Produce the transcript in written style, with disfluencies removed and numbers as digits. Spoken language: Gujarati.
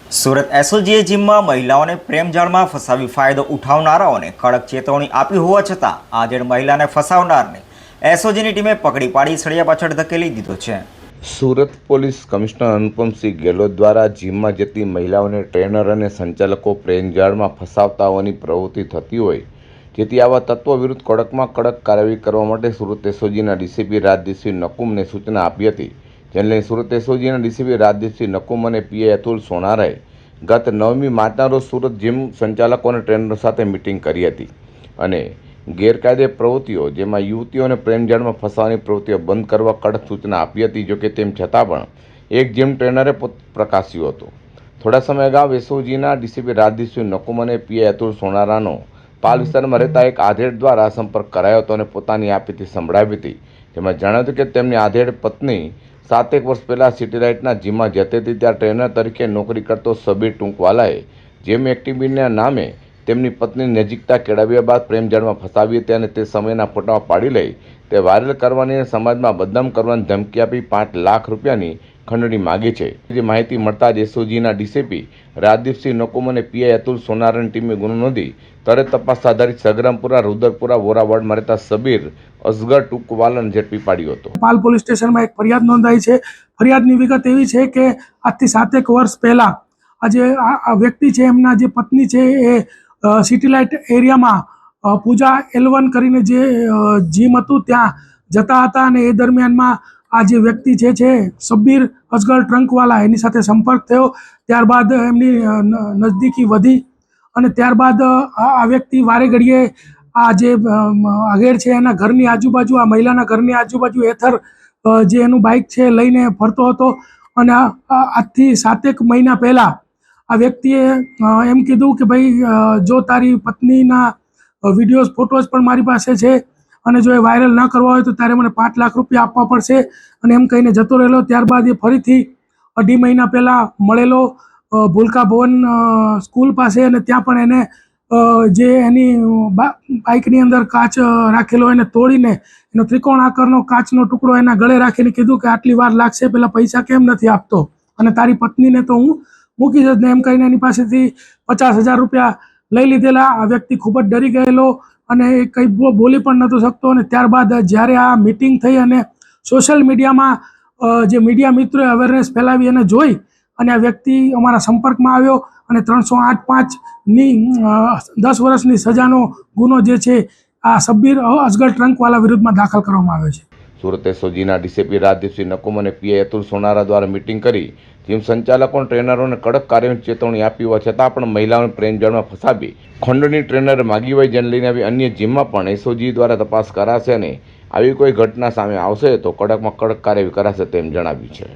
સુરત એસઓજીએ જીમમાં મહિલાઓને પ્રેમજાળમાં ફસાવી ફાયદો ઉઠાવનારાઓને કડક ચેતવણી આપી હોવા છતાં આજે મહિલાને ફસાવનારને એસઓજીની ટીમે પકડી પાડી સળિયા પાછળ ધકેલી દીધો છે। સુરત પોલીસ કમિશનર અનુપમસિંહ ગેહલોત દ્વારા જીમમાં જતી મહિલાઓને ટ્રેનર અને સંચાલકો પ્રેમજાળમાં ફસાવતા હોવાની પ્રવૃત્તિ થતી હોય, જેથી આવા તત્વો વિરુદ્ધ કડકમાં કડક કાર્યવાહી કરવા માટે સુરત એસઓજીના ડીસીપી રાજદીપસિંહ નકુમને સૂચના આપી હતી। જેને લઈને સુરત એસઓજીના ડીસીપી રાજદીપસિંહ નકુમ અને પીઆઈ અતુલ સોનારાએ ગત 9મી માર્ચના રોજ સુરત જીમ સંચાલકો અને ટ્રેનરો સાથે મિટિંગ કરી હતી અને ગેરકાયદે પ્રવૃત્તિઓ જેમાં યુવતીઓને પ્રેમજાળમાં ફસાવવાની પ્રવૃત્તિઓ બંધ કરવા કડક સૂચના આપી હતી। જોકે તેમ છતાં પણ એક જીમ ટ્રેનરે પ્રકાશ્યું હતું। થોડા સમય અગાઉ એસઓજીના ડીસીપી રાજદીપસિંહ નકુમ અને પીઆઈ અતુલ સોનારાનો પાલ વિસ્તારમાં રહેતા એક આધેડ દ્વારા સંપર્ક કરાયો હતો અને પોતાની આપીતી સંભળાવી હતી। જેમાં જણાવ્યું હતું કે તેમની આધેડ પત્ની 7 વર્ષ પહેલાં સિટી લાઇટના જીમમાં જતી હતી, ત્યાં ટ્રેનર તરીકે નોકરી કરતો સબીર ટૂંકવાલાએ જીમ એક્ટિવિટીના નામે તેમની પત્નીની નજીકતા કેળવ્યા બાદ પ્રેમજાળમાં ફસાવી હતી અને તે સમયના ફોટાઓ પાડી લઈ તે વાયરલ કરવાની અને સમાજમાં બદનામ કરવાની ધમકી આપી 5 લાખ રૂપિયાની ખંડણી માગી છે। જે માહિતી મળતા જ એસઓજીના ડીસીપી રાજદીપસિંહ નકુમ અને પીઆઈ અતુલ સોનારાની ટીમે ગુનો નોંધી તરત તપાસ આધારિત સગરામપુરા, રુદરપુરા, વોરાવાડમાં રહેતા સબીર અસગર ટૂંકવાલાને ઝડપી પાડ્યો હતો। પાલ પોલીસ સ્ટેશનમાં એક ફરિયાદ નોંધાઈ છે। ફરિયાદની વિગત એવી છે કે આજથી 7 વર્ષ પહેલા આ વ્યક્તિ છે, એમના જે પત્ની છે એ સિટી લાઇટ એરિયામાં પૂજા L1 કરીને જે જીમ હતું ત્યાં જતા હતા અને એ દરમિયાનમાં આ જે વ્યક્તિ છે સબીર અસગર ટ્રંકવાલા એની સાથે સંપર્ક થયો। ત્યારબાદ એમની નજદીકી વધી અને ત્યારબાદ આ વ્યક્તિ વારે ઘડીએ આ જે આધેડ છે એના ઘરની આજુબાજુ, આ મહિલાના ઘરની આજુબાજુ એથર જે એનું બાઇક છે લઈને ફરતો હતો અને આજથી 7 મહિના પહેલાં આ વ્યક્તિએ એમ કીધું કે ભાઈ જો તારી પત્નીના વિડીયોઝ, ફોટોઝ પણ મારી પાસે છે અને જો એ વાયરલ ન કરવા હોય તો તારે મને 5 લાખ રૂપિયા આપવા પડશે અને એમ કહીને જતો રહેલો। ત્યારબાદ એ ફરીથી 2.5 મહિના પહેલાં મળેલો ભૂલકા ભવન સ્કૂલ પાસે અને ત્યાં પણ એને જે એની બાઇકની અંદર કાચ રાખેલો એને તોડીને એનો ત્રિકોણ આકારનો કાચનો ટુકડો એના ગળે રાખીને કીધું કે આટલી વાર લાગશે, પેલા પૈસા કેમ નથી આપતો અને તારી પત્નીને તો હું મૂકી જ ને, એમ કહીને એની પાસેથી 50,000 રૂપિયા લઈ લીધેલા। આ વ્યક્તિ ખૂબ જ ડરી ગયેલો અને એ કંઈ બોલી પણ નહોતો શકતો અને ત્યારબાદ જ્યારે આ મિટિંગ થઈ અને સોશિયલ મીડિયામાં જે મીડિયા મિત્રોએ અવેરનેસ ફેલાવી અને જોઈ અને આ વ્યક્તિ અમારા સંપર્કમાં આવ્યો અને 308(5)ની 10 વર્ષની સજાનો ગુનો જે છે આ સબીર અસગર ટ્રંકવાલા વિરુદ્ધમાં દાખલ કરવામાં આવ્યો છે। સુરત એસઓજીના ડીસીપી રાજદીપસિંહ નકુમ અને પીઆઈ અતુલ સોનારા દ્વારા મિટિંગ કરી જીમ સંચાલકો અને ટ્રેનરોને કડક કાર્યવાહી ચેતવણી આપી હોવા છતાં પણ મહિલાઓને પ્રેમજાળમાં ફસાવી ખંડણી ટ્રેનરે માગી હોય, જેને લઈને આવી અન્ય જીમમાં પણ એસઓજી દ્વારા તપાસ કરાશે અને આવી કોઈ ઘટના સામે આવશે તો કડકમાં કડક કાર્યવાહી કરાશે તેમ જણાવ્યું છે।